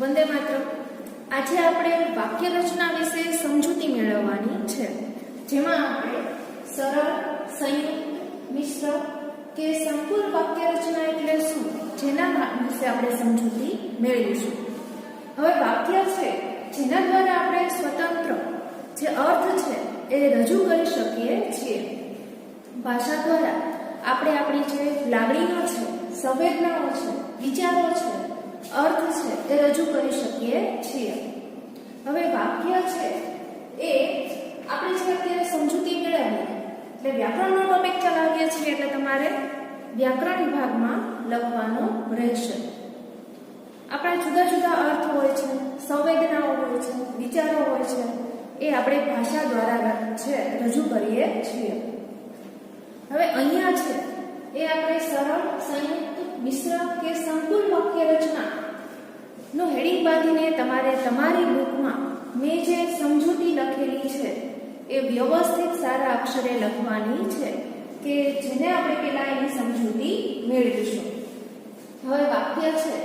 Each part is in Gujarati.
વંદે માતરમ. આજે આપણે વાક્ય રચના વિશે સમજૂતી મેળવવાની છે, જેમાં આપણે સરળ, સંયુક્ત, મિશ્ર કે સંકુલ વાક્ય રચના એટલે શું, જેના વિશે આપણે સમજૂતી મેળવીશું. હવે વાક્ય છે જેના દ્વારા આપણે સ્વતંત્ર જે અર્થ છે એ રજૂ કરી શકીએ છીએ. ભાષા દ્વારા આપણે આપણી જે લાગણીઓ છે, સંવેદનાઓ છે, વિચારો છે, અર્થ છે એ રજૂ કરી શકીએ છીએ. હવે વાક્ય છે એ આપણે જે અત્યારે સમજૂતી મેળવીએ એટલે વ્યાકરણનો ટોપિક ચલાવીએ છીએ, એટલે તમારે વ્યાકરણ વિભાગમાં લખવાનું રહેશે. આપણા જુદા જુદા અર્થ હોય છે, સંવેદનાઓ હોય છે, વિચારો હોય છે, એ આપણે ભાષા દ્વારા છે રજૂ કરીએ છીએ. હવે અહીંયા છે એ આપણે સરળ, સંયુક્ત, મિશ્ર કે સંકુલ વાક્ય રચના નું હેડિંગ બાંધીને તમારે તમારી બુકમાં મેં જે સમજૂતી લખેલી છે એ વ્યવસ્થિત સારા અક્ષરે લખવાની છે, કે જેને આપણે પેલા એની સમજૂતી મેળવીશું. હવે વાક્ય છે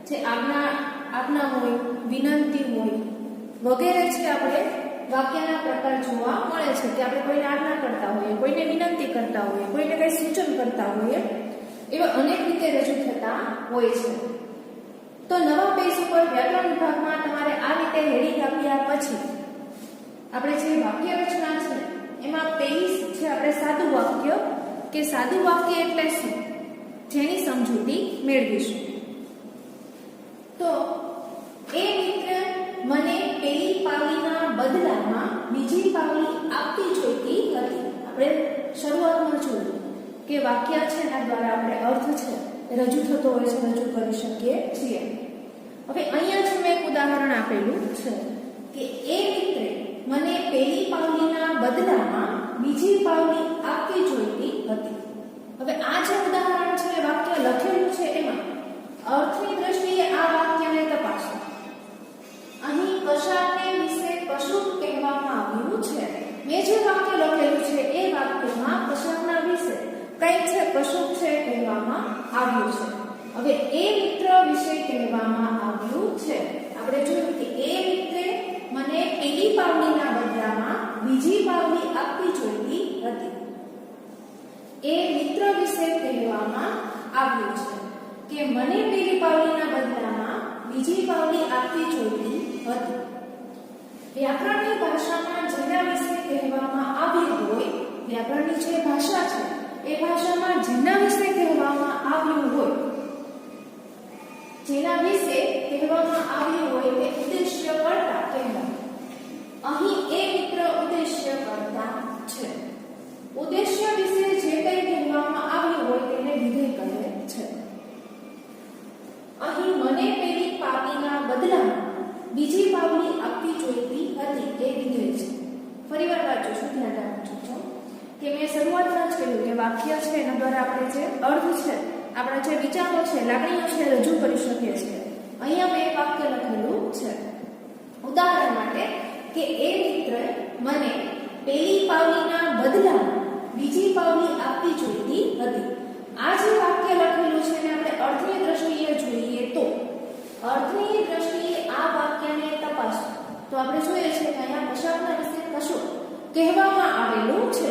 જે આજ્ઞા હોય, વિનંતી હોય વગેરે છે, આપણે વાક્યના પ્રકાર જોવા મળે છે કે આપણે કોઈને આજ્ઞા કરતા હોઈએ, કોઈને વિનંતી કરતા હોઈએ, કોઈને કંઈ સૂચન કરતા હોઈએ, એવા અનેક રીતે રજૂ થતા હોય છે. તો નવા પેજ ઉપર વ્યાકરણ વિભાગમાં તમારે આ રીતે હેડિંગ આપ્યા પછી આપણે જે વાક્ય રચના છે એમાં પેલી છે આપણે સાદું વાક્ય, કે સાદું વાક્ય એટલે શું, જેની સમજૂતી મેળવીશું. તો એ મિત્ર મને પેલી પાવલીના બદલામાં બીજી પાવલી આપતી જોઈતી હતી. આપણે શરૂઆતમાં જોયું કે વાક્ય છે એના દ્વારા આપણે અર્થ છે રજૂ થતો હોય છે, રજૂ કરી શકીએ છીએ. હવે અહીંયા છે મેં એક ઉદાહરણ આપેલું છે કે એ મિત્રે મને પેલી પાવલીના બદલામાં બીજી પાવલી આપવી જોઈતી હતી. હવે આ જે ઉદાહરણ છે, વાક્ય લખેલું છે એમાં અર્થની દ્રષ્ટિએ આ વાક્યને તપાસો. અહીં કશાકને વિશે કશુંક કહેવામાં આવ્યું છે. મેં જે વાક્ય લખેલું છે એ વાક્યમાં કશાકના વિશે કંઈક છે, કશુંક છે કહેવામાં આવ્યું છે. હવે એ મિત્ર વિશે કહેવામાં આવ્યું છે. આપણે જોયું કે એ મિત્રે મને પેલી પાવલીના બદલામાં બીજી પાવલી આપવી જોઈતી હતી. એ મિત્ર વિશે કહેવામાં આવ્યું છે કે મને પેલી પાવલીના બદલામાં બીજી પાવલી આપવી જોઈતી હતી. વ્યાકરણની ભાષામાં જેના વિશે કહેવામાં આવ્યું હોય, વ્યાકરણની જે ભાષા છે એ ભાષામાં જેના વિશે કહેવામાં આવ્યું હોય, જેના વિશે કહેવામાં આવ્યું હોય તે ઉદ્દેશ્ય કર્તા કહેવાય. અહીં એ મિત્ર ઉદ્દેશ્ય કર્તા છે. ઉદ્દેશ્ય વિશે જે કંઈ કહેવામાં આવ્યું હોય તેને વિધેય કહે છે. અહીં મને પેલી પાવલીના બદલામાં બીજી પાવલી આપવી જોઈતી હતી એ વિધેય છે. ફરીવાર વાંચો છું, ધ્યાન રાખજો કે મેં શરૂઆતમાં જ કહ્યું કે વાક્ય છે એના દ્વારા આપણે જે અર્થ છે, આપણા જે વિચારો છે, લાગણીઓ છે રજૂ કરી શકીએ છીએ. અહીંયા મેં એક વાક્ય લખેલું છે ઉદાહરણ માટે કે એ મિત્ર મને પેલી પાવલીના બદલામાં બીજી પાવલી આપવી જોઈતી હતી. આ જે વાક્ય લખેલું છે ને આપણે અર્થની દ્રષ્ટિએ જોઈએ તો અર્થની દ્રષ્ટિએ આ વાક્યને તપાસો તો આપણે જોઈએ છે કે અહીંયા કશાકના વિશે કશું કહેવામાં આવેલું છે.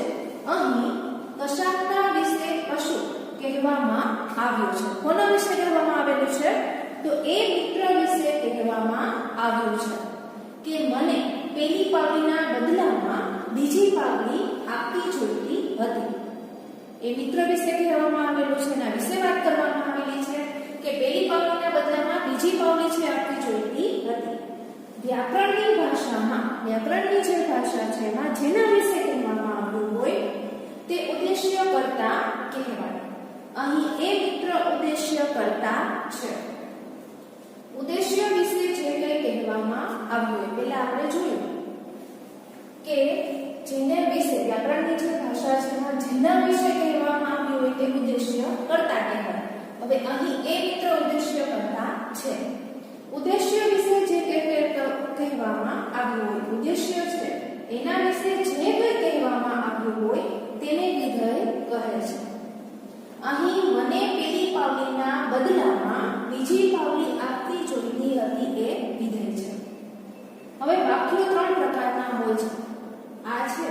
અહીં કશાકના વિશે કશું કહેવામાં આવ્યું છે. કોના વિશે કહેવામાં આવેલું છે? તો એ મિત્ર વિશે કહેવામાં આવ્યું છે કે મને પેલી પાવલીના બદલામાં બીજી પાવલી આપવી જોઈતી હતી. એ મિત્ર વિશે કહેવામાં આવેલું છે, એના વિશે વાત કરવામાં આવેલી છે કે પેલી પાવલીના બદલામાં બીજી પાવલી છે આપવી જોઈતી હતી. વ્યાકરણની ભાષામાં, વ્યાકરણની જે ભાષા છે એમાં જેના વિશે કહેવામાં આવ્યું હોય તે ઉદ્દેશ્ય કર્તા કહેવાય. અહીં એ મિત્ર ઉદ્દેશ્ય કર્તા છે. ઉદ્દેશ્ય વિશે જે કંઈ કહેવામાં આવ્યું હોય, પહેલા આપણે જોયું કે જેને વિશે, વ્યાકરણની જે ભાષા છે એમાં જેના વિશે કહેવામાં આવ્યું હોય તે ઉદ્દેશ્ય કર્તા કહેવાય. હવે અહીં એ મિત્ર ઉદ્દેશ્ય કર્તા છે. ઉદ્દેશ્ય વિશે જે કહેવામાં આવ્યું હોય, ઉદ્દેશ્ય છે એના વિશે જે કંઈ કહેવામાં આવ્યું હોય તેને વિધેય કહે છે. અહીં મને પેલી પાવલીના બદલામાં બીજી પાવલી આપવી જોઈતી કરતી એ વિધેય છે. હવે વાક્યો ત્રણ પ્રકારના હોય છે. આ છે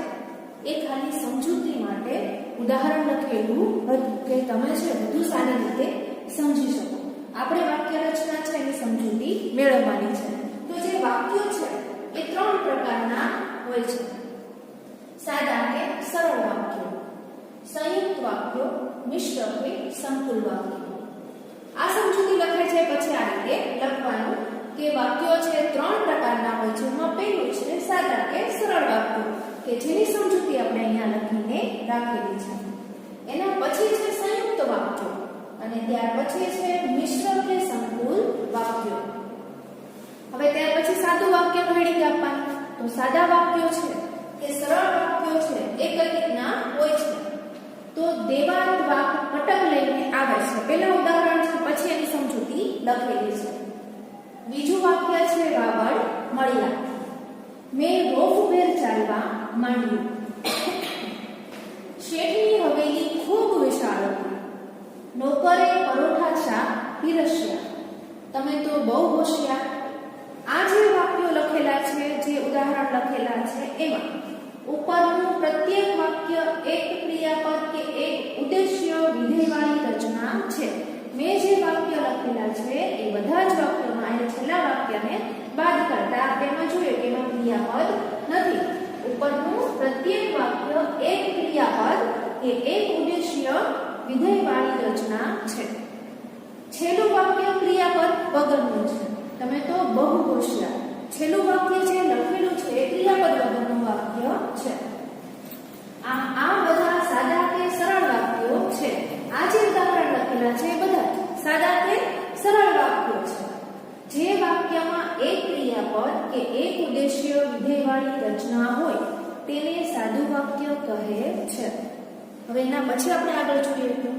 એ ખાલી સમજૂતી માટે ઉદાહરણ લખેલું હતું કે તમે છે વધુ સારી રીતે સમજી શકો. આપણે વાક્ય રચના છે એની સમજૂતી મેળવવાની છે. તો જે વાક્યો છે એ ત્રણ પ્રકારના હોય છે. સાદા કે સરળ વાક્યો, સંયુક્ત વાક્યો, મિશ્ર કે સંકુલ વાક્યો. આ સમજૂતી લખાય છે પછી આ રીતે લખવાનું કે વાક્યો છે ત્રણ પ્રકારના હોય છે. એમાં પહેલું છે સાદા કે સરળ વાક્યો કે જેની સમજૂતી આપણે અહીંયા લખીને રાખેલી છે. એના પછી છે સંયુક્ત વાક્યો અને ત્યાર પછી છે મિશ્ર કે સંકુલ વાક્યો. હવે ત્યાર પછી સાદું વાક્ય ઘડી આપવાનું. તો સાદા વાક્યો છે કે સરળ વાક્યો છે એ કઈ રીતના હોય છે તો દેવાંત વાક અટક લઈને આવે છે. પહેલા ઉદાહરણ છે પછી એની સમજૂતી લખેલી છે. બીજું વાક્ય છે વાવડ મળ્યા, મેં રોફભેર ચાલવા માંડ્યું, શેઠની હવેલી ખૂબ વિશાળ હતી, નોકરે પરોઠા શાક પીરસ્યા, તમે તો બહુ હોશિયાર. આ જે વાક્યો લખેલા છે, જે ઉદાહરણ લખેલા છે એમાં ઉપરનું પ્રત્યેક વાક્ય એક ક્રિયાપદ કે એક ઉદ્દેશ્ય વિધેયવાળી રચના છે. મેં જે વાક્ય લખેલા છે એ બધા જ વાક્યોમાં એ છેલ્લા વાક્યને બાદ કરતા આપણે એમાં જોઈએ કે એમાં ક્રિયાપદ નથી. ઉપરનું પ્રત્યેક વાક્ય એક ક્રિયાપદ કે એક ઉદ્દેશ્ય વિધેયવાળી રચના છે. છેલ્લું વાક્ય ક્રિયાપદ વગરનું છે, તમે તો બહુ હોશિયાર. છેલ્લું વાક્ય જે લખેલું છે એ ક્રિયાપદ વગરનું વાક્ય છે. આ બધા સાદા કે સરળ વાક્યો છે. આ જે ઉદાહરણ લખેલા છે એ બધા સાદા કે સરળ વાક્યો છે. જે વાક્યમાં એક ક્રિયાપદ કે એક ઉદ્દેશ્ય વિધેયવાળી રચના હોય તેને સાદું વાક્ય કહે છે. હવે એના પછી આપણે આગળ જોઈએ તો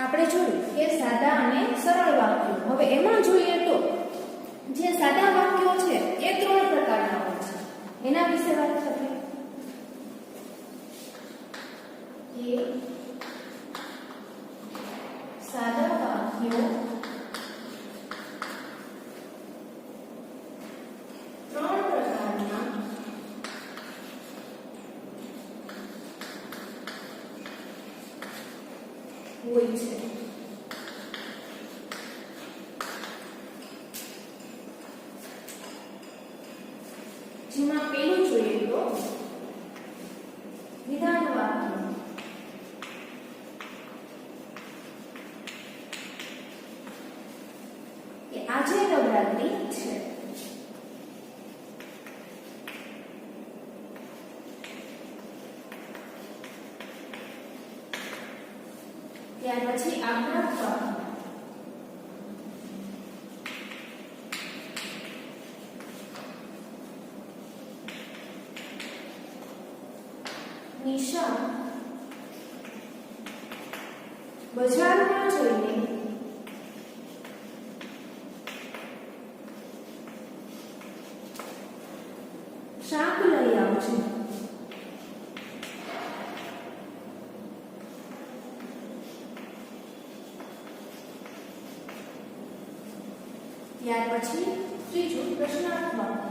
આપણે જોયું કે સાદા અને સરળ વાક્યો. હવે એમાં જોઈએ તો જે સાદા વાક્યો છે એ ત્રણ પ્રકારના હોય છે. એના વિશે વાત કરીએ. એ સાદા વાક્યો ત્રણ પ્રકારના હોય છે. જેમાં પેલું જોઈએ તો વિધાન વાક્ય. કે આજે નવરાત્રી છે. ત્યાર પછી આજ્ઞાત વાક્ય. નિશા બજારમાં જઈને શાક લઈ આવજો. ત્યાર પછી ત્રીજું પ્રશ્નાર્થ વાક્ય.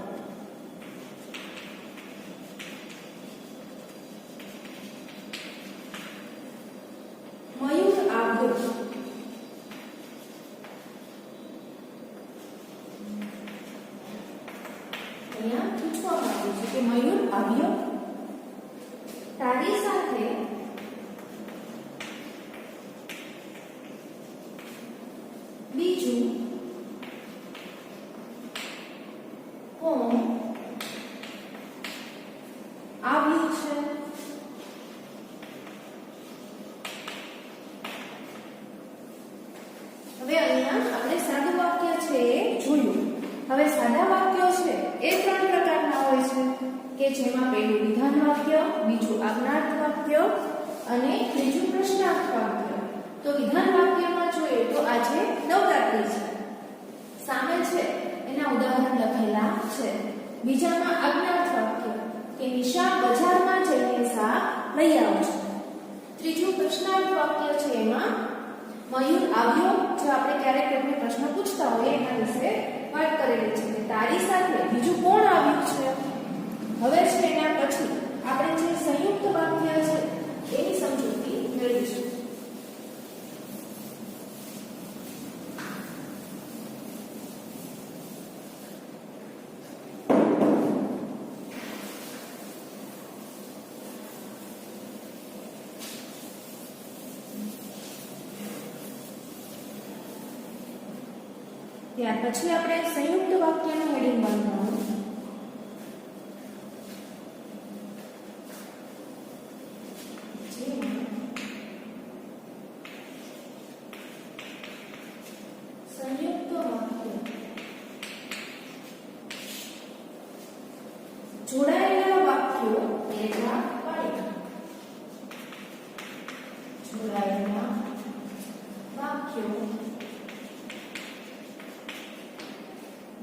મયુર આવ્યો. અહીંયા પૂછવામાં આવ્યું છે કે મયુર આવ્યો. તારી સાથે બીજું કોણ આવ્યું છે. હવે સાદા વાક્યો છે એ ત્રણ પ્રકારના હોય છે કે જેમાં પહેલું વિધાન વાક્ય, બીજું આજ્ઞાર્થ વાક્ય અને ત્રીજું પ્રશ્નાર્થ વાક્ય. તો વિધાન વાક્યમાં જોઈએ તો આજે નવરાત્રી છે, સામે છે એના ઉદાહરણ લખેલા છે. બીજામાં આજ્ઞાર્થ વાક્ય કે નિશા બજારમાં જઈને શાક લઈ આવજો. ત્રીજું પ્રશ્નાર્થ વાક્ય છે, એમાં મયુર આવ્યો, જો આપણે ક્યારેક કોઈને પ્રશ્ન પૂછતા હોઈએ એના વિશે વાત કરેલી છે કે તારી સાથે બીજું કોણ આવ્યું છે. હવે છે એના પછી આપણે જે સંયુક્ત વાક્ય છે એની સમજૂતી મેળવીશું. ત્યાર પછી આપણે સંયુક્ત વાક્યનું હેડિંગ બાંધવાનું. સંયુક્ત વાક્ય જોડાયેલા વાક્યો લેવા પડે. જોડાયેલા વાક્યો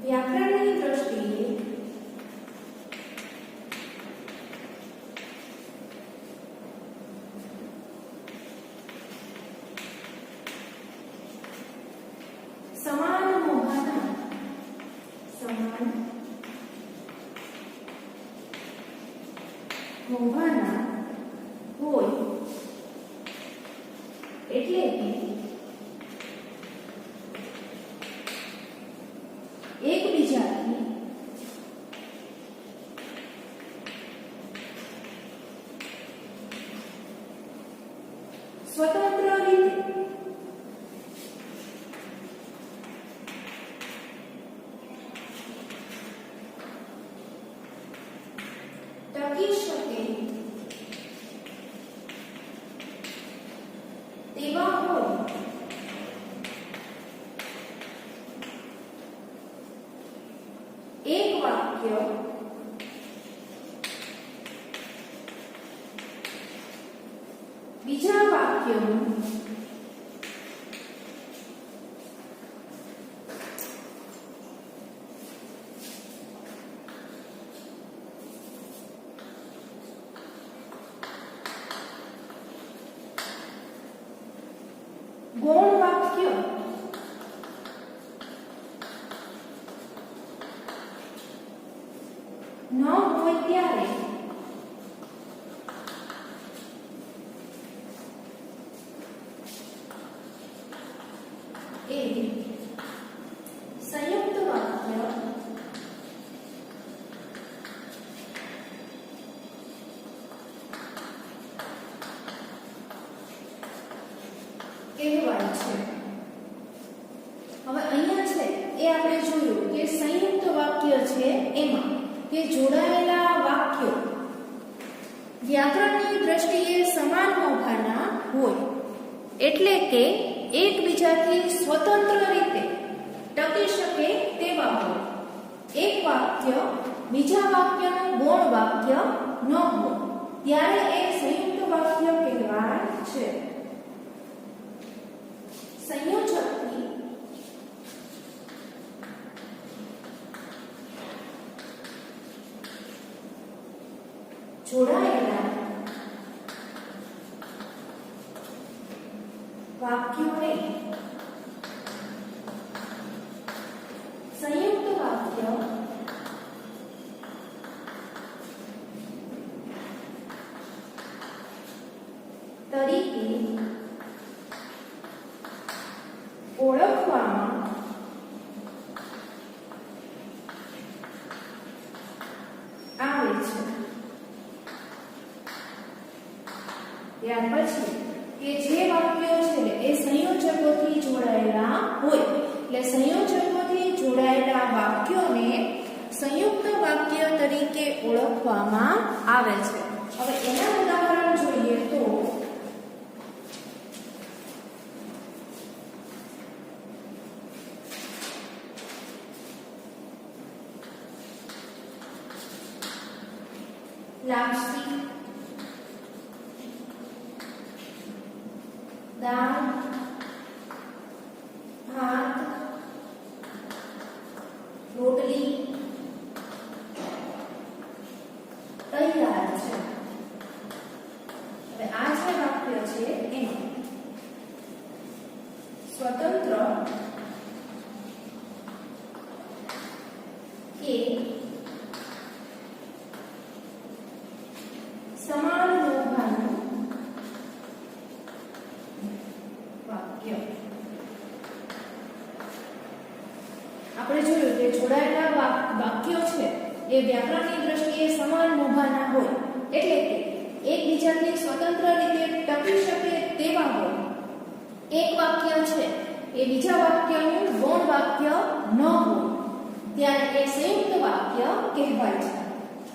વ્યાકરણની દ્રષ્ટિએ સમાન મોભાના હોય એટલે કે એકબીજાથી સ્વતંત્ર રીતે ટકી શકે તેવા હોય એક વાક્ય બીજા વાક્યનું ગૌણ વાક્ય ન હોય ત્યારે એ સંયુક્ત વાક્ય કહેવાય છે. હવે અહીંયા છે એ આપણે જોયું કે સંયુક્ત વાક્ય છે એમાં કે જોડાયેલા વાક્યો વ્યાકરણની દ્રષ્ટિએ સમાન મોભાના હોય એટલે કે એકબીજાથી સ્વતંત્ર રીતે ટકી શકે તેવા હોય. એક વાક્ય બીજા વાક્યનું ગૌણ વાક્ય ન હોય ત્યારે એ સંયુક્ત વાક્ય કહેવાય છે. સંયોજકથી જોડાયેલા વાક્યોને સંયુક્ત વાક્ય તરીકે ઓળખવામાં આવે છે. ત્યાર પછી કે જે વાક્યો છે એ સંયોજકોથી જોડાયેલા હોય એટલે સંયોજકોથી જોડાયેલા વાક્યોને સંયુક્ત વાક્ય તરીકે ઓળખવામાં આવે છે. હવે એના ઉદાહરણ જોઈએ તો લાપસી, દાળ, ભાત, રોટલી તૈયાર છે. હવે આ જે વાક્ય છે એમાં સ્વતંત્ર કે સમાન મોભાનું વાક્ય. આપણે જોયું કે જોડાયેલા વાક્યો છે એ વ્યાકરણની દ્રષ્ટિએ સમાન મોભાના હોય, એટલે કે એકબીજાથી સ્વતંત્ર રીતે ટકી શકે તેવા હોય. એક વાક્ય છે એ બીજા વાક્યનું ગૌણ વાક્ય ન હોય ત્યારે એ સંયુક્ત વાક્ય કહેવાય છે.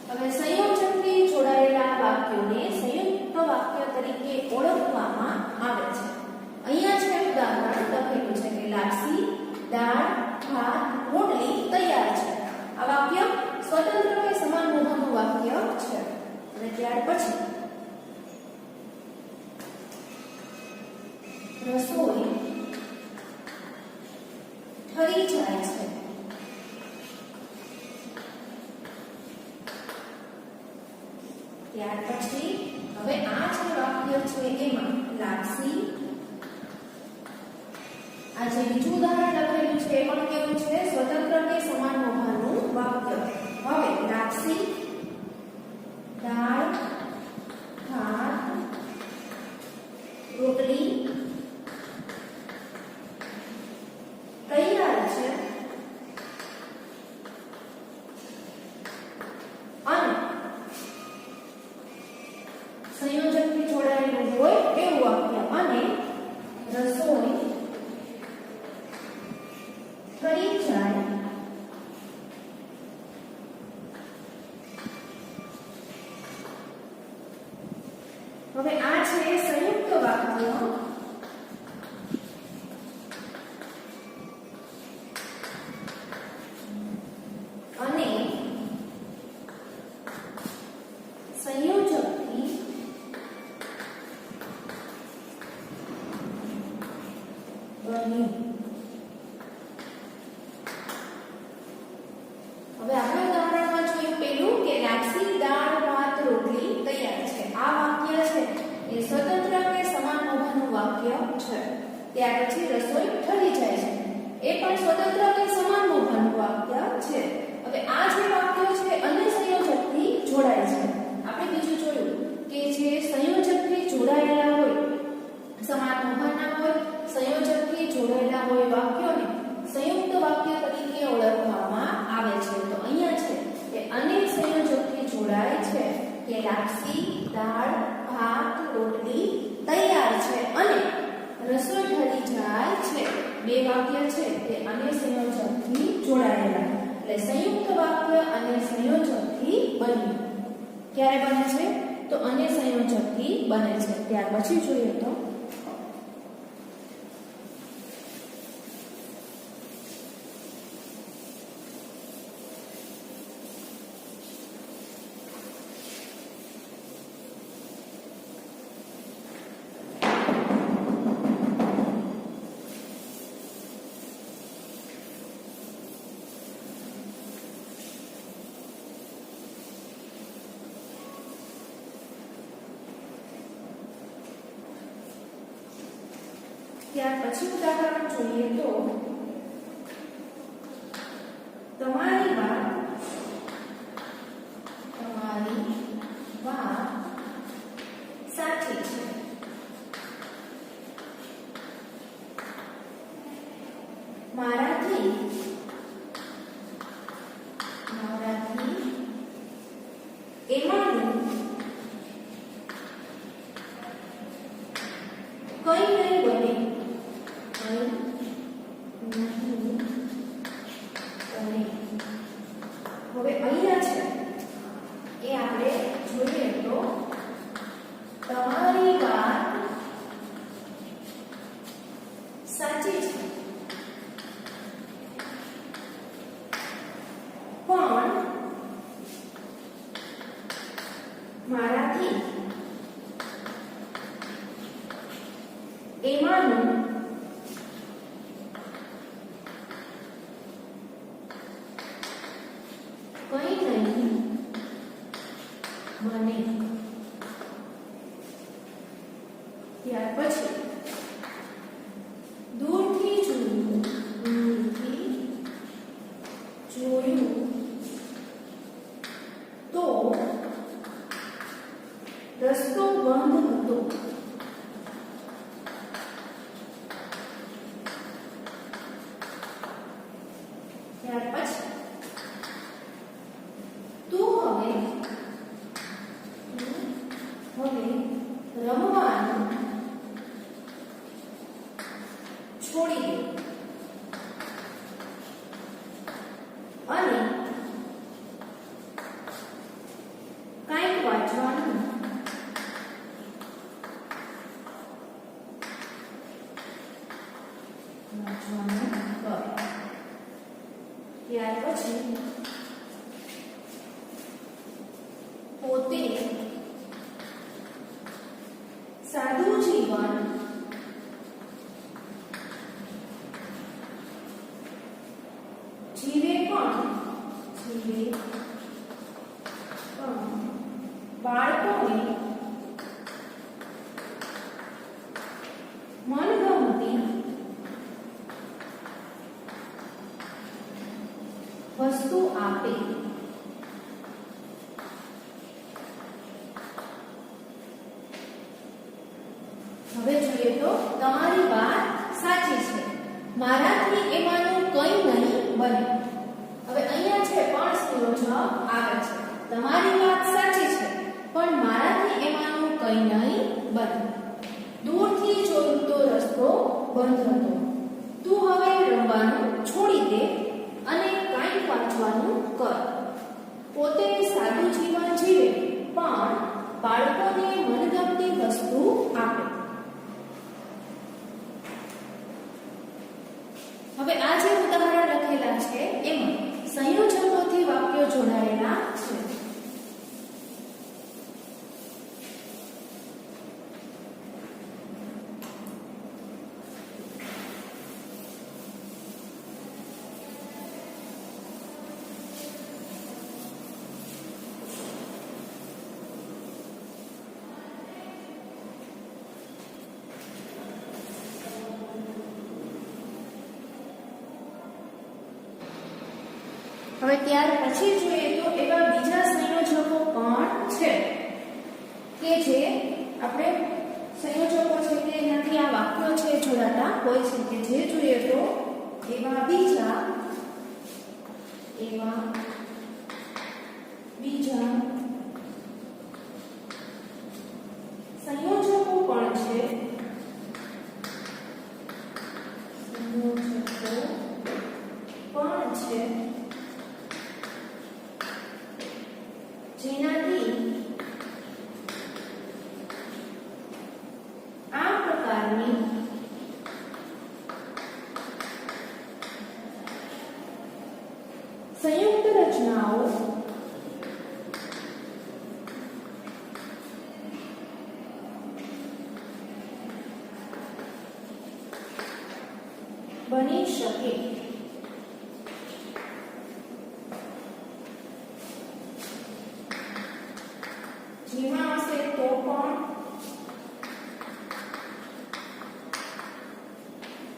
હવે સંયોજકથી જોડાયેલા વાક્યોને સંયુક્ત વાક્ય તરીકે ઓળખવામાં આવે છે. અહીંયા છે ઉદાહરણ લખેલું છે કે લાપસી, દાળ, ભાત, રોટલી તૈયાર છે. આ વાક્ય સ્વતંત્ર કે સમાન મોભાનું વાક્ય છે. અને ત્યાર પછી રસોઈ ઠરી જાય છે. ત્યાર પછી હવે આ જે વાક્ય છે એમાં લાપસી, આ જે બીજું ઉદાહરણ લખેલું છે એ પણ કેવું છે? સ્વતંત્ર કે સમાન મોભાનું વાક્ય. હવે લાપસી, દાળ, ભાત, રોટલી તૈયાર છે. અને સંયોજકથી જોડાયેલું હોય એવું વાક્ય. અને રસોઈ ઠરી જાય હવે આ છે સંયુક્ત વાક્ય. અને સંયોજકથી બન્યું. હવે આપણે ઉદાહરણમાં જોયું પેલું કે લાપસી, દાળ, ભાત, રોટલી તૈયાર છે. આ વાક્ય છે એ સ્વતંત્ર કે સમાન મોભાનું વાક્ય છે. ત્યાર પછી રસોઈ ઠરી જાય છે, એ પણ સ્વતંત્ર કે સમાન મોભાનું વાક્ય છે. હવે આ જે વાક્યો છે અન્ય સંયોજકથી જોડાય છે. આપણે બીજું જોયું કે જે સંયોજકથી જોડાયેલા હોય, સમાન મોભાના હોય, સંયોજકથી જોડાયેલા હોય વાક્યોને સંયુક્ત વાક્ય તરીકે ઓળખવામાં આવે છે. તો અહીંયા છે કે અનેક સંયોજકથી જોડાય છે કે લાપસી, દાળ, ભાત, રોટલી તૈયાર છે અને રસોઈ ઠરી જાય છે. બે વાક્ય છે તે અન્ય સંયોજકથી જોડાયેલા, એટલે સંયુક્ત વાક્ય અન્ય સંયોજકથી બન્યું. ક્યારે બને છે? તો અન્ય સંયોજકથી બને છે. ત્યાર પછી જોઈએ તો ત્યાર પછી ઉદાહરણ જોઈએ તો તમારી વાત સાચી છે. મારાથી એમાંનું કઈ નહીં બને. હવે અહીંયા છે એ આપણે જોઈએ તો તમારી વાત સાચી છે. મને. ત્યાર પછી દૂરથી જોયું, દૂરથી જોયું તો રસ્તો બંધ હતો. ત્યાર પછી તું હવે રમવાનું છોડી દે અને કંઈક વાંચવાનું કર. ત્યાર પછી પોતે સાદું જીવન જીવે પણ બાળકોને મનગમતી વસ્તુ આપે. હવે જોઈએ તો તમારી વાત સાચી છે, મારાથી એમાંનું કંઈ નહીં બને. હવે અહીંયા છે પણ સ્ત્રીનો જવાબ આવે છે. તમારી વાત સાચી છે પણ મારાથી એમાંનું કંઈ નહીં બને. દૂરથી જોયું તો રસ્તો બંધ હતો. તું હવે રમવાનું છોડી દે અને કંઈક વાંચવાનું કર. પોતે સાદું જીવન જીવે પણ બાળકોને મનગમતી વસ્તુ આપે. હવે આ જે ઉદાહરણ લખેલા છે એમાં સંયોજકોથી વાક્યો જોડાયેલા છે. હવે ત્યાર પછી જોઈએ તો એવા બીજા સંયોજકો પણ છે કે જે આપણે સંયોજકો છે કે એનાથી આ વાક્યો છે જોડાતા હોય છે કે જે જોઈએ તો એવા બીજા સંયોજકો પણ છે. જેનાથી આ પ્રકારની સંયુક્ત રચનાઓ બની શકે. જેમાં હશે તો પણ,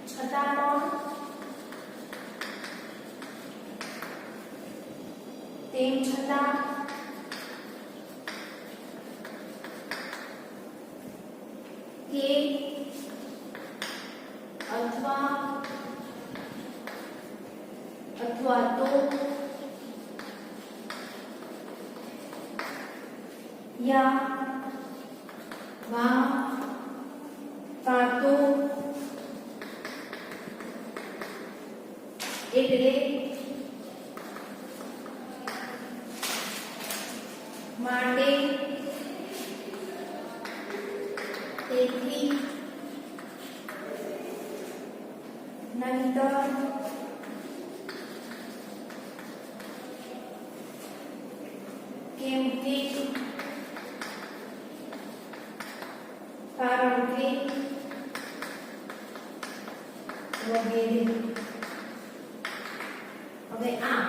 છતાં પણ, તેમ છતાં, કે, અથવા તો, યા, વા, કાં તો, એટલે, માટે, તેથી, નહિતર, કેમ કે, કારણ કે, વગેરે. હવે આ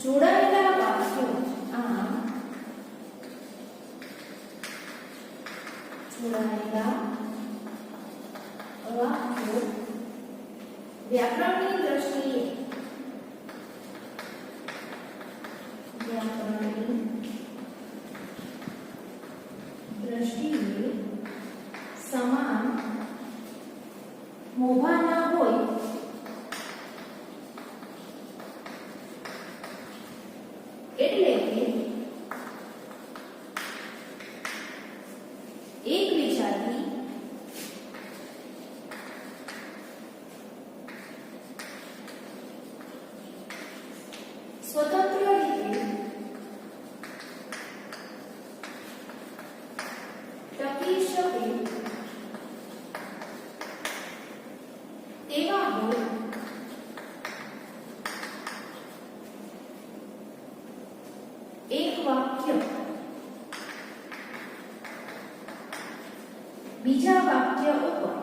જોડાયેલા વાક્યો, આ જોડાયેલા વાક્યો વ્યાકરણની દ્રષ્ટિએ સમાન મોભાના હોય એટલે કે એકબીજાથી સ્વતંત્ર રીતે ટકી શકે તેવા હોય એક વાક્ય બીજા વાક્ય ઉપર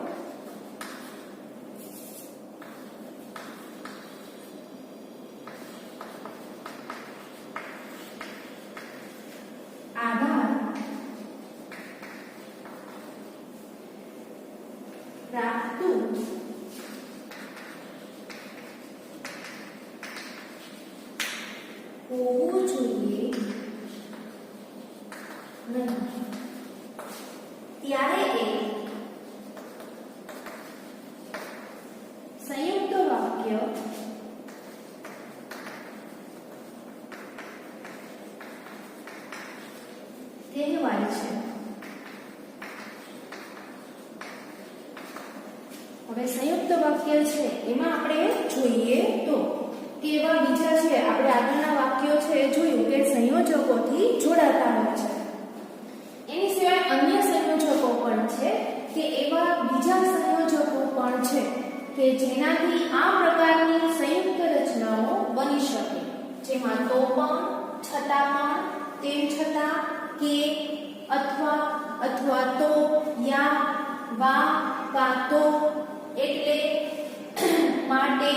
આધાર રાખતું હોવું જોઈએ નહીં, ત્યારે એ સંયુક્ત વાક્ય કહેવાય છે. હવે સંયુક્ત વાક્ય છે એમાં આપણે જોઈએ તો કે એવા બીજા છે, આપણે આગળના વાક્યો છે જોયું કે સંયોજકોથી જોડાતા હોય છે. એની સિવાય અન્ય સંયોજકો પણ છે કે એવા બીજા સંયોજકો પણ છે કે જેનાથી આ પ્રકારની સંયુક્ત રચનાઓ બની શકે, જેમાં તો પણ, છતાં પણ, તેમ છતાં, કે, અથવા તો, યા, વા, કા તો, એટલે, માટે,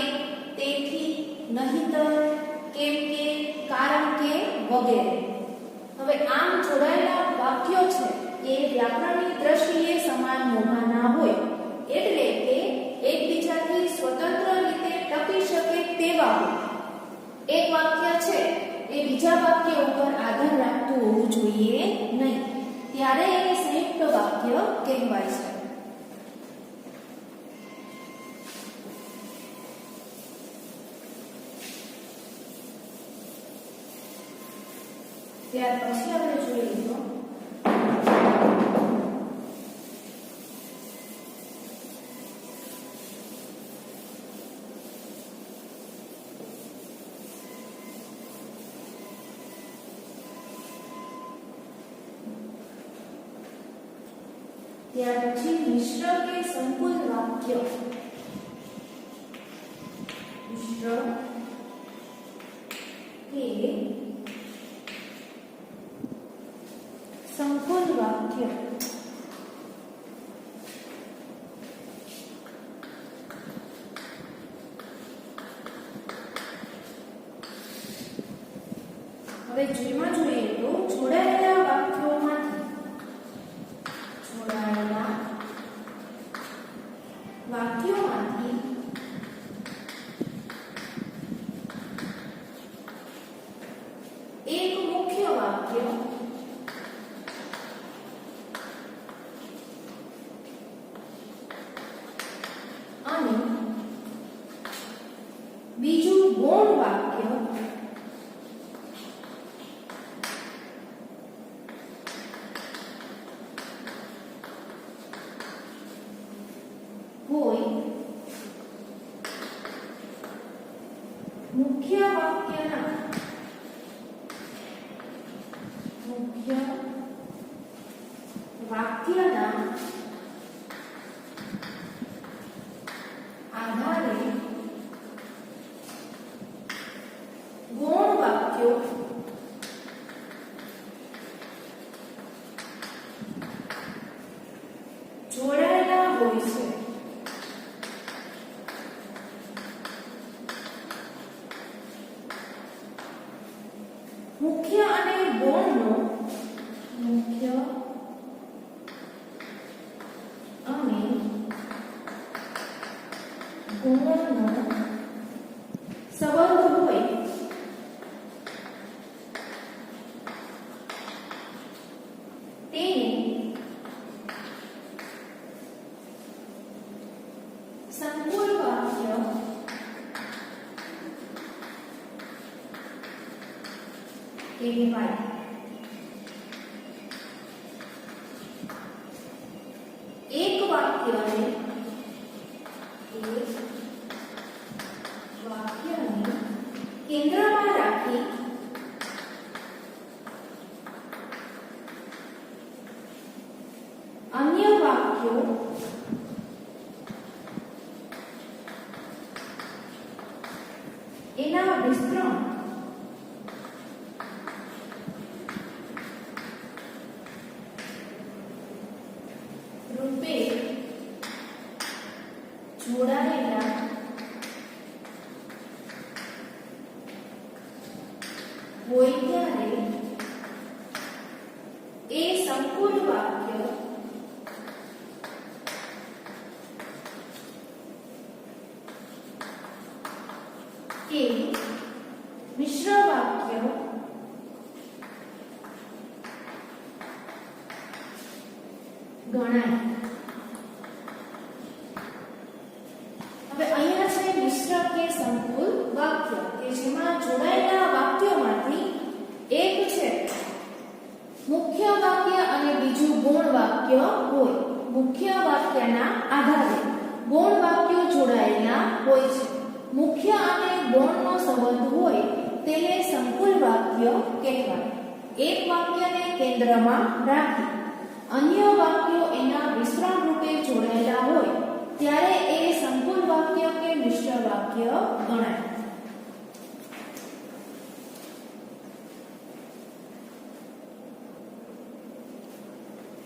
તેથી, નહીંતર, કેમ કે, કારણ કે વગેરે. હવે આમ જોડાયેલા વાક્યો છે એ વ્યાકરણની દ્રષ્ટિએ સમાન મોભાના હોય એટલે કે એકબીજાથી સ્વતંત્ર રીતે ટકી શકે તેવા હોય. એક વાક્ય છે એ બીજા વાક્ય ઉપર આધાર રાખતું હોવું જોઈએ નહીં, ત્યારે એને સંયુક્ત વાક્ય કહેવાય છે. ત્યાર પછી આપણે જોઈએ તો મિશ્ર કે સંકુલ વાક્ય. મિશ્ર કે સંકુલ વાક્ય. હવે જેમાં જોઈએ તો જોડાયેલા વાક્યોમાંથી એક મુખ્ય વાક્ય અને બીજું ગૌણ વાક્ય હોય. મુખ્ય વાક્યના આધારે ગૌણ વાક્યો જોડાયેલા હોય છે. મુખ્ય અને ગૌણનો મુખ્ય ગુણનો સંબંધ હોય તેને સંકૂલ વાક્ય કહેવાય. એક વાક્યને કેન્દ્રમાં રાખી અન્ય વાક્યો એના વિસ્તરણ રૂપે જોડાયેલા હોય ત્યારે એ સંકૂલ વાક્ય કે મિશ્ર વાક્ય ગણાય. હવે અહીંયા છે મિશ્ર કે સંકૂલ વાક્ય કે જેમાં જોડાયેલા વાક્યોમાંથી એક છે મુખ્ય વાક્ય અને બીજું ગૌણ વાક્ય હોય. મુખ્ય વાક્યના આધારે ગૌણ વાક્યો જોડાયેલા હોય છે. મુખ્ય અને ગૌણનો સંબંધ હોય તેને સંકૂલ વાક્ય કહેવાય. એક વાક્યને કેન્દ્રમાં રાખી અન્ય વાક્યો એના વિસ્તરણ રૂપે જોડાયેલા હોય ત્યારે એ સંકૂલ વાક્ય કે મિશ્ર વાક્ય ગણાય.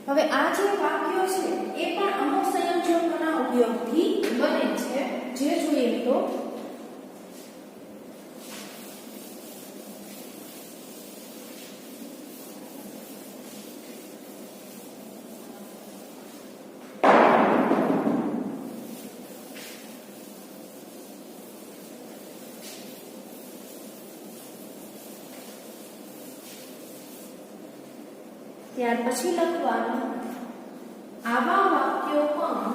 હવે આ જે વાક્યો છે એ પણ અમુક સંયોજકોના ઉપયોગથી બને છે. જે જોઈએ તો ત્યાર પછી લખવાનું આવા વાક્યો પણ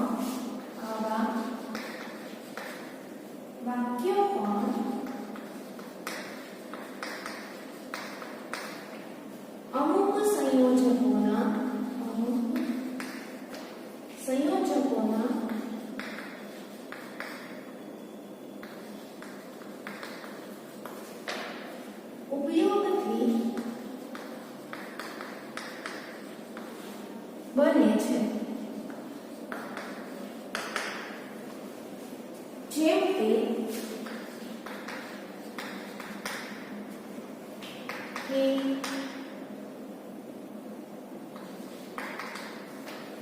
અમુક સંયોજકોના ઉપયોગથી બને છે. જેમ કે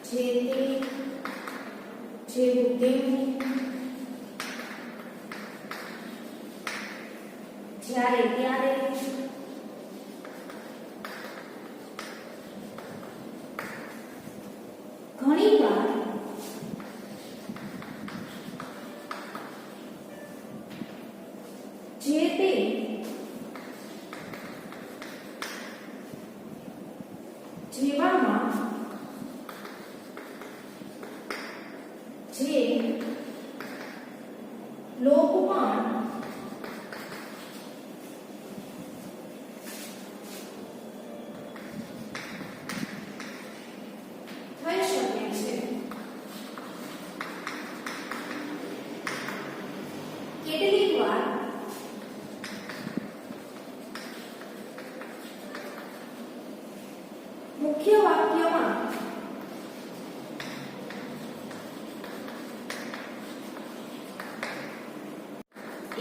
જે તે જેવું તેવું જ્યારે ત્યારે ઘણીવાર જે તે જેવામાં જે લોક પણ થઈ શકે છે. કેટલીક વાર મુખ્ય વાક્યમાં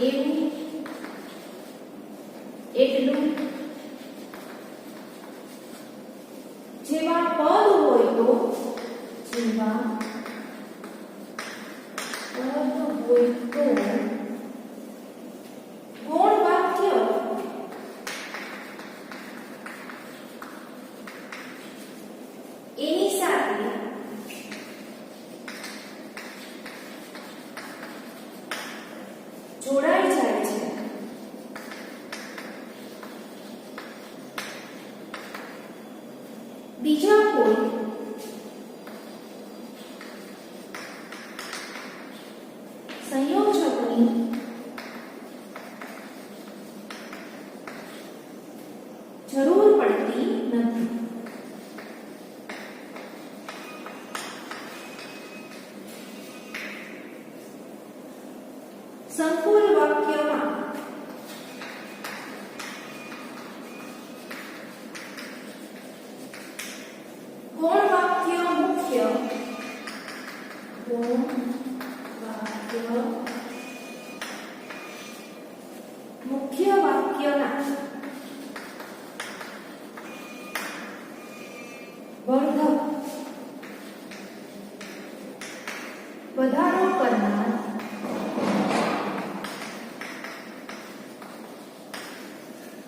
એવું એટલું જેવા પદ હોય તો ગૌણ વાક્ય એની સાથે જોડાઈ જાય છે. બીજા કોઈ સંયોજકની જરૂર પડતી નથી. સંકુલ વાક્યમાં કોણ વાક્ય મુખ્ય, કોણ વાક્ય મુખ્ય વાક્યના વર્ધક વધારો કરનાર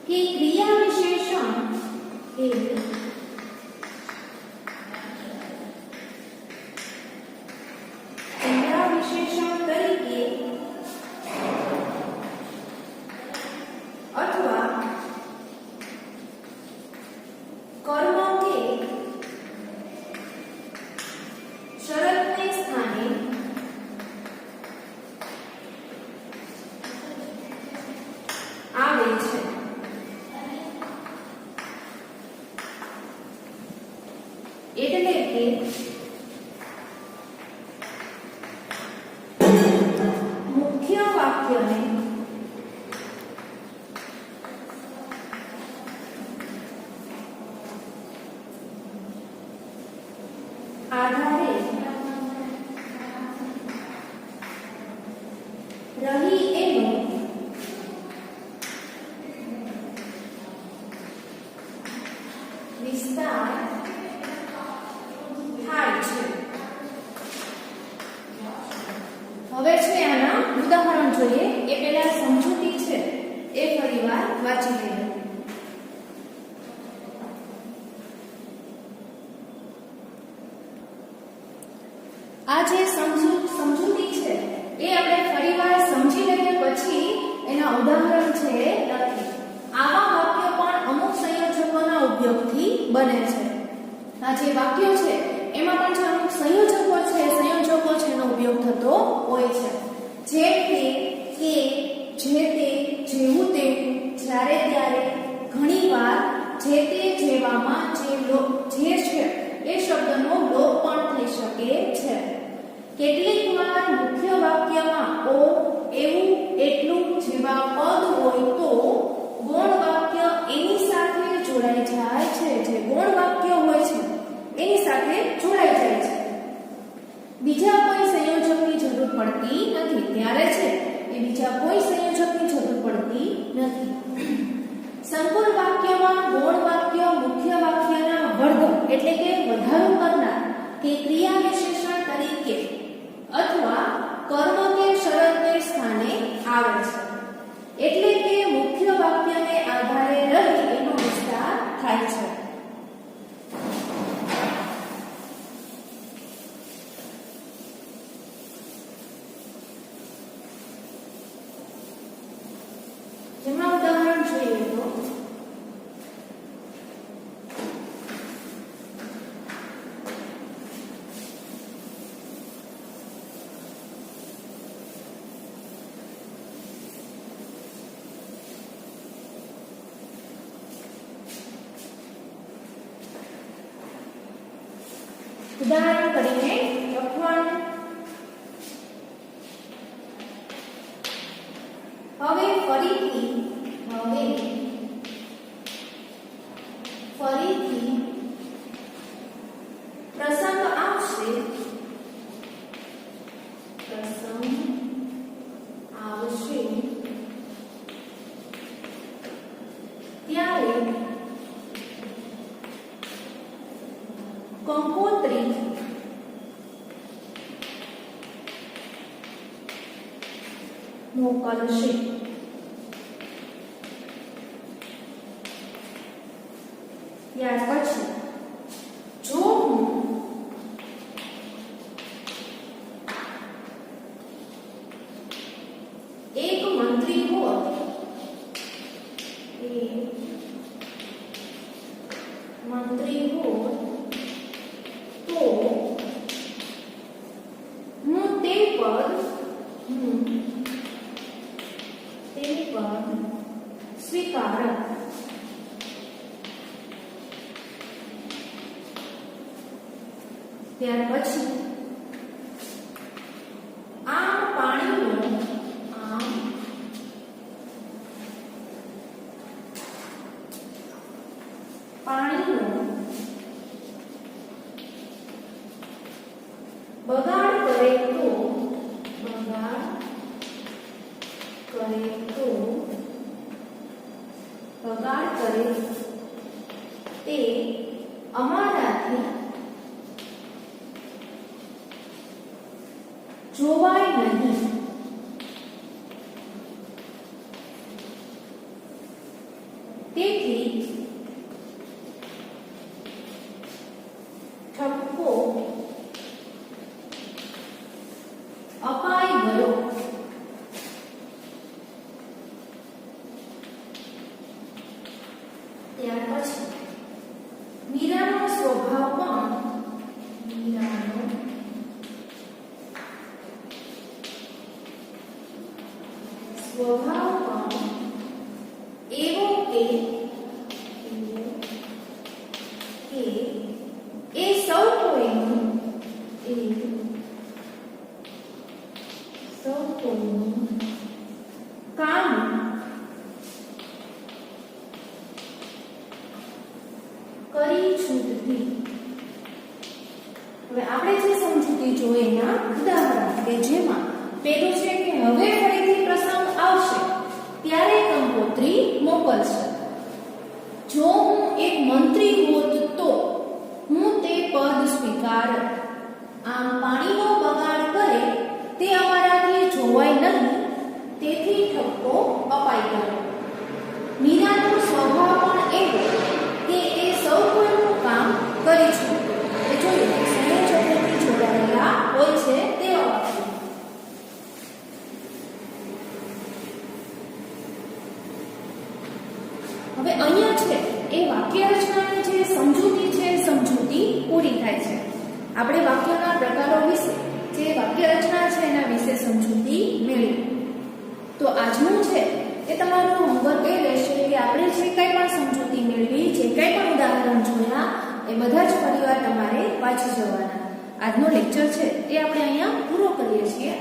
કે ક્રિયા વિશેષણ એ ક્રિયા વિશેષણ તરીકે અથવા કર્મ કે શરતને સ્થાને આવે છે. એટલે કે મુખ્ય વાક્યને આધારે રહી એનો વિસ્તાર થાય છે. હવે છે આના ઉદાહરણ જોઈએ. એ પહેલા સમજૂતી છે એ ફરીવાર વાંચી લઈએ. આ જે સમજૂતી છે એ આપણે ફરીવાર સમજી લઈએ પછી એના ઉદાહરણ છે એ લખીએ. આવા વાક્યો પણ અમુક સંયોજકોના ઉપયોગથી બને છે. આ જે વાક્યો છે એમાં પણ જે અમુક સંયોજકો છે એનો ઉપયોગ થતો હોય છે. જેમ કે જે તે, જેવું તેવું, જ્યારે ત્યારે, ઘણીવાર, જે તે જેવામાં, જે છે એ શબ્દનો લોપ પણ થઈ શકે છે. કેટલીક વાર મુખ્ય વાક્યમાં ઓ, એવું, એટલું જેવા પદ હોય તો ગૌણ વાક્ય એની સાથે જોડાઈ જાય છે. જે ગૌણ વાક્ય હોય છે એની સાથે જોડાઈ જાય છે. બીજા કોઈ સંયોજકની જરૂર પડતી નથી. ત્યારે છે એ બીજા કોઈ સંયોજકની જરૂર પડતી નથી. સંકુલ વાક્યમાં ગૌણ વાક્ય મુખ્ય વાક્યના વર્ધક એટલે કે વધારો કરનાર કે ક્રિયા વિશેષણ તરીકે અથવા કર્મ કે શરતને સ્થાને આવે છે. એટલે કે મુખ્ય વાક્યને આધારે રહી એનો વિસ્તાર થાય છે. જેમાં ઉદાહરણ જોઈએ તો ઉદાહરણ કરીને લખવાનું. હવે ફરીથી પ્રસંગ આવશે ત્યારે કંકોત્રી મોકલશે. ત્યાર પછી જો હું એક મંત્રી હોત, તો હું તે પદ સ્વીકારત. ત્યાર પછી આમ પાણીનો બગાડ કરે તે અમારાથી જોવાય નહીં. તેથી ઠપકો અપાઈ ગયો. ત્યાર પછી મીરાનો સ્વભાવ પણ એવો કે એ સૌ કોઈનું કામ કરી છૂટતી. હવે આપણે જે સમજૂતી જોઈએ એના ઉદાહરણ કે જેમાં પેલું છે કે હવે ફરીથી પ્રસંગ આવશે ત્યારે કંકોત્રી મોકલશે. જો હું એક મંત્રી હોત તો હું તે પદ સ્વીકારત. આમ પાણીનો બગાડ કરે તે અમારાથી જોવાય નહીં, તેથી ઠપકો અપાઈ ગયો. મીરાનો સ્વભાવ પણ એવો કે એ સૌ કોઈનું કામ કરી છૂટે. એ જોયું સંયોજકોથી જોડાયેલા હોય છે તેવા વાક્યો. હવે અહીંયા છે એ વાક્ય રચનાની જે સમજૂતી છે સમજૂતી પૂરી થાય છે. આપણે વાક્યોના પ્રકારો વિશે જે વાક્ય રચના છે એના વિશે સમજૂતી મેળવી. તો આજનું છે એ તમારું હોમવર્ક એ રહેશે કે આપણે જે કંઈ પણ સમજૂતી મેળવી, જે કંઈ પણ ઉદાહરણ જોયા એ બધા જ ફરીવાર તમારે વાંચી જવાના. આજનો લેક્ચર છે એ આપણે અહીંયા પૂરો કરીએ છીએ.